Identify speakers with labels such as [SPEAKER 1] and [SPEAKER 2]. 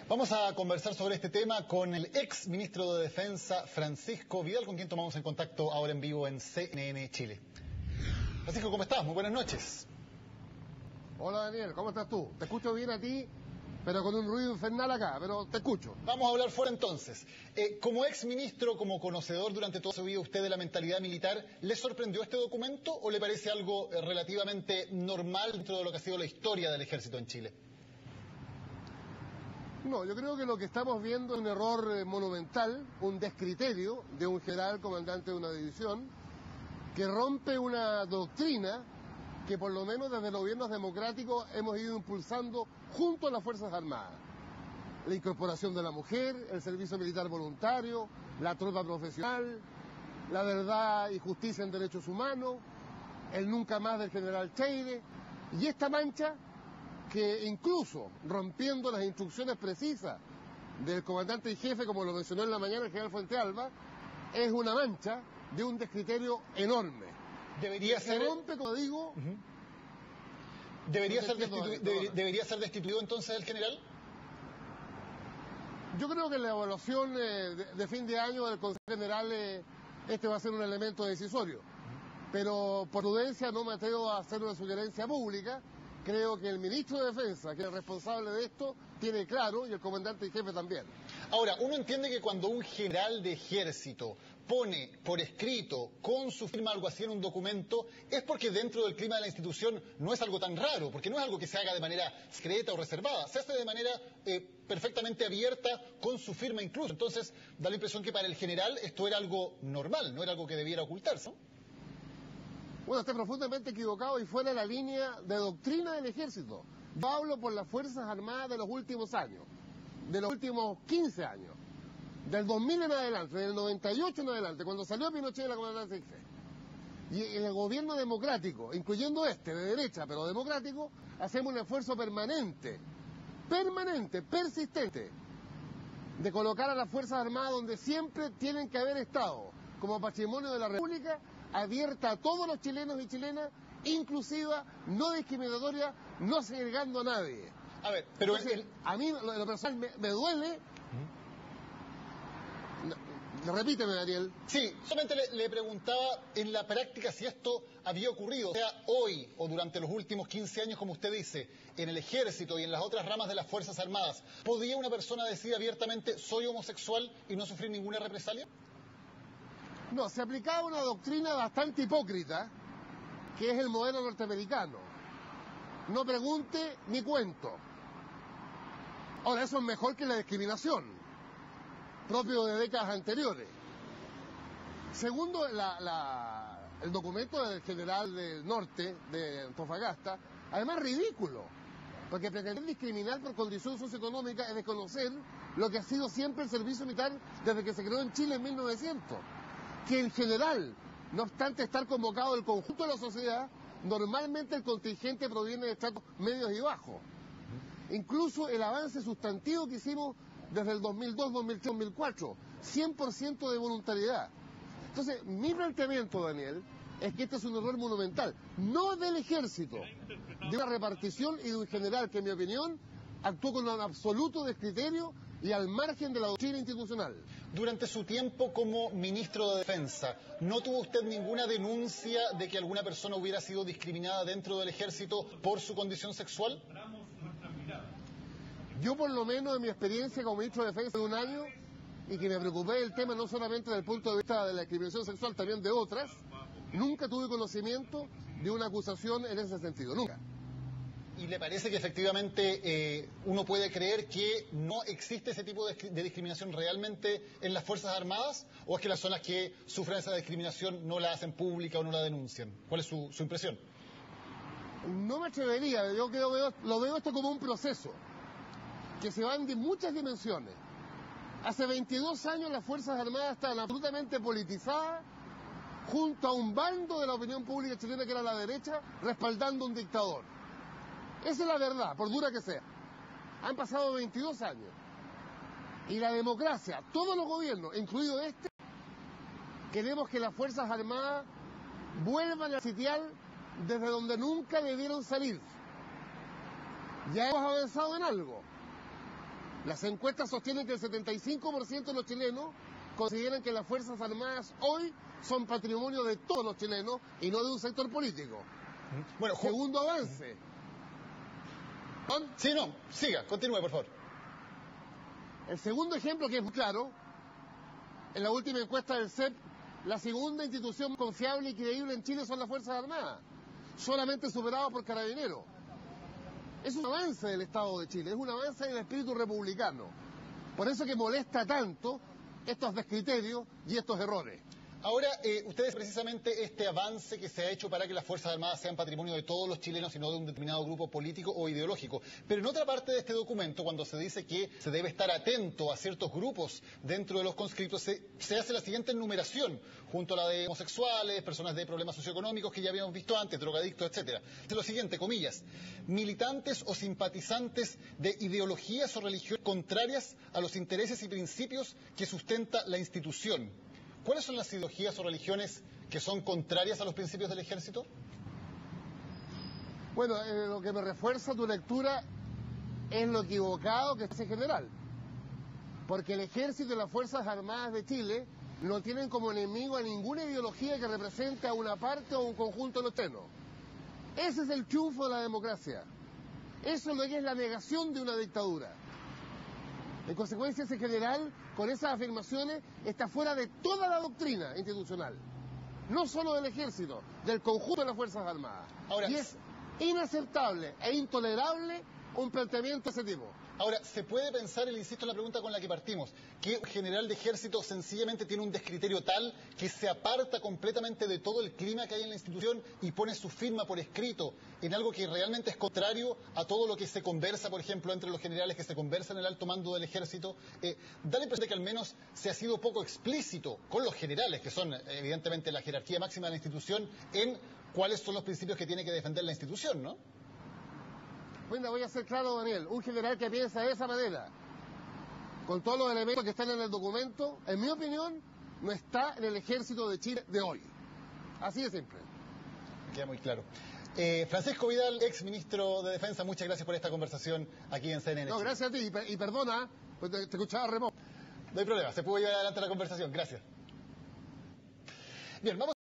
[SPEAKER 1] Vamos a conversar sobre este tema con el ex ministro de Defensa, Francisco Vidal, con quien tomamos en contacto ahora en vivo en CNN Chile. Francisco, ¿cómo estás? Muy buenas noches.
[SPEAKER 2] Hola Daniel, ¿cómo estás tú? Te escucho bien a ti, pero con un ruido infernal acá, pero te escucho.
[SPEAKER 1] Vamos a hablar fuera entonces. Como ex ministro, como conocedor durante toda su vida usted de la mentalidad militar, ¿le sorprendió este documento o le parece algo relativamente normal dentro de lo que ha sido la historia del ejército en Chile?
[SPEAKER 2] No, yo creo que lo que estamos viendo es un error monumental, un descriterio de un general comandante de una división que rompe una doctrina que por lo menos desde los gobiernos democráticos hemos ido impulsando junto a las Fuerzas Armadas. La incorporación de la mujer, el servicio militar voluntario, la tropa profesional, la verdad y justicia en derechos humanos, el nunca más del general Cheire, y esta mancha que incluso rompiendo las instrucciones precisas del comandante en jefe, como lo mencionó en la mañana el general Fuentealba, es una mancha de un descriterio enorme.
[SPEAKER 1] Debería ser...
[SPEAKER 2] Se rompe, como digo...
[SPEAKER 1] ¿Debería ser destituido entonces el general?
[SPEAKER 2] Yo creo que en la evaluación de fin de año del Consejo General este va a ser un elemento decisorio. Pero por prudencia no me atrevo a hacer una sugerencia pública. Creo que el ministro de Defensa, que es responsable de esto, tiene claro, y el comandante en jefe también.
[SPEAKER 1] Ahora, uno entiende que cuando un general de ejército pone por escrito, con su firma, algo así en un documento, es porque dentro del clima de la institución no es algo tan raro, porque no es algo que se haga de manera secreta o reservada, se hace de manera perfectamente abierta, con su firma incluso. Entonces, da la impresión que para el general esto era algo normal, no era algo que debiera ocultarse, ¿no?
[SPEAKER 2] Bueno, está profundamente equivocado y fuera de la línea de doctrina del ejército. Yo hablo por las Fuerzas Armadas de los últimos años, de los últimos 15 años, del 2000 en adelante, del 98 en adelante, cuando salió Pinochet de la comandancia en jefe. Y en el gobierno democrático, incluyendo este, de derecha, pero democrático, hacemos un esfuerzo permanente, persistente, de colocar a las Fuerzas Armadas donde siempre tienen que haber estado, como patrimonio de la República, abierta a todos los chilenos y chilenas, inclusiva, no discriminatoria, no segregando a nadie.
[SPEAKER 1] A ver, pero
[SPEAKER 2] entonces, a mí lo personal me duele. Repíteme, Daniel.
[SPEAKER 1] Sí, solamente le preguntaba en la práctica si esto había ocurrido, o sea, hoy o durante los últimos 15 años, como usted dice, en el ejército y en las otras ramas de las Fuerzas Armadas, ¿podía una persona decir abiertamente soy homosexual y no sufrir ninguna represalia?
[SPEAKER 2] No, se aplicaba una doctrina bastante hipócrita, que es el modelo norteamericano. No pregunte ni cuento. Ahora, eso es mejor que la discriminación, propio de décadas anteriores. Segundo, el documento del general del norte, de Antofagasta, además ridículo, porque pretender discriminar por condición socioeconómica es desconocer lo que ha sido siempre el servicio militar desde que se creó en Chile en 1900. Que en general, no obstante estar convocado el conjunto de la sociedad, normalmente el contingente proviene de estratos medios y bajos. Incluso el avance sustantivo que hicimos desde el 2002, 2003, 2004, 100% de voluntariedad. Entonces, mi planteamiento, Daniel, es que este es un error monumental, no del ejército, de una repartición y de un general que, en mi opinión, actuó con un absoluto descriterio y al margen de la doctrina institucional.
[SPEAKER 1] Durante su tiempo como ministro de Defensa, ¿no tuvo usted ninguna denuncia de que alguna persona hubiera sido discriminada dentro del ejército por su condición sexual?
[SPEAKER 2] Yo, por lo menos en mi experiencia como ministro de Defensa de un año, y que me preocupé del tema no solamente desde el punto de vista de la discriminación sexual, también de otras, nunca tuve conocimiento de una acusación en ese sentido, nunca.
[SPEAKER 1] ¿Y le parece que efectivamente uno puede creer que no existe ese tipo de discriminación realmente en las Fuerzas Armadas? ¿O es que las personas que sufren esa discriminación no la hacen pública o no la denuncian? ¿Cuál es su impresión?
[SPEAKER 2] No me atrevería, yo lo veo esto como un proceso que se va en muchas dimensiones. Hace 22 años las Fuerzas Armadas estaban absolutamente politizadas junto a un bando de la opinión pública chilena que era la derecha, respaldando a un dictador. Esa es la verdad, por dura que sea. Han pasado 22 años. Y la democracia, todos los gobiernos, incluido este, queremos que las Fuerzas Armadas vuelvan a sitiar desde donde nunca debieron salir. Ya hemos avanzado en algo. Las encuestas sostienen que el 75% de los chilenos consideran que las Fuerzas Armadas hoy son patrimonio de todos los chilenos y no de un sector político.
[SPEAKER 1] Bueno,
[SPEAKER 2] segundo avance.
[SPEAKER 1] Sí, no, siga, continúe, por favor.
[SPEAKER 2] El segundo ejemplo, que es muy claro, en la última encuesta del CEP, la segunda institución confiable y creíble en Chile son las Fuerzas Armadas, solamente superado por Carabineros. Es un avance del Estado de Chile, es un avance del espíritu republicano. Por eso que molesta tanto estos descriterios y estos errores.
[SPEAKER 1] Ahora, ustedes precisamente este avance que se ha hecho para que las Fuerzas Armadas sean patrimonio de todos los chilenos y no de un determinado grupo político o ideológico. Pero en otra parte de este documento, cuando se dice que se debe estar atento a ciertos grupos dentro de los conscriptos, se hace la siguiente enumeración, junto a la de homosexuales, personas de problemas socioeconómicos que ya habíamos visto antes, drogadictos, etcétera. Es lo siguiente, comillas, militantes o simpatizantes de ideologías o religiones contrarias a los intereses y principios que sustenta la institución. ¿Cuáles son las ideologías o religiones que son contrarias a los principios del ejército?
[SPEAKER 2] Bueno, lo que me refuerza tu lectura es lo equivocado que es en general. Porque el ejército y las Fuerzas Armadas de Chile no tienen como enemigo a ninguna ideología que represente a una parte o un conjunto de los chilenos. Ese es el triunfo de la democracia. Eso es lo que es la negación de una dictadura. En consecuencia, ese general, con esas afirmaciones, está fuera de toda la doctrina institucional. No solo del ejército, del conjunto de las Fuerzas Armadas.
[SPEAKER 1] Ahora,
[SPEAKER 2] y es inaceptable e intolerable un planteamiento de ese tipo.
[SPEAKER 1] Ahora, se puede pensar, le insisto en la pregunta con la que partimos, que un general de ejército sencillamente tiene un descriterio tal que se aparta completamente de todo el clima que hay en la institución y pone su firma por escrito en algo que realmente es contrario a todo lo que se conversa, por ejemplo, entre los generales que se conversan en el alto mando del ejército. Da la impresión de que al menos se ha sido poco explícito con los generales, que son evidentemente la jerarquía máxima de la institución, en cuáles son los principios que tiene que defender la institución, ¿no?
[SPEAKER 2] Bueno, voy a ser claro, Daniel, un general que piensa de esa manera, con todos los elementos que están en el documento, en mi opinión, no está en el ejército de Chile de hoy. Así de simple.
[SPEAKER 1] Queda muy claro. Francisco Vidal, ex ministro de Defensa, muchas gracias por esta conversación aquí en CNN.
[SPEAKER 2] No, gracias a ti, y perdona, pues te escuchaba remoto.
[SPEAKER 1] No hay problema, se pudo llevar adelante la conversación, gracias. Bien, vamos.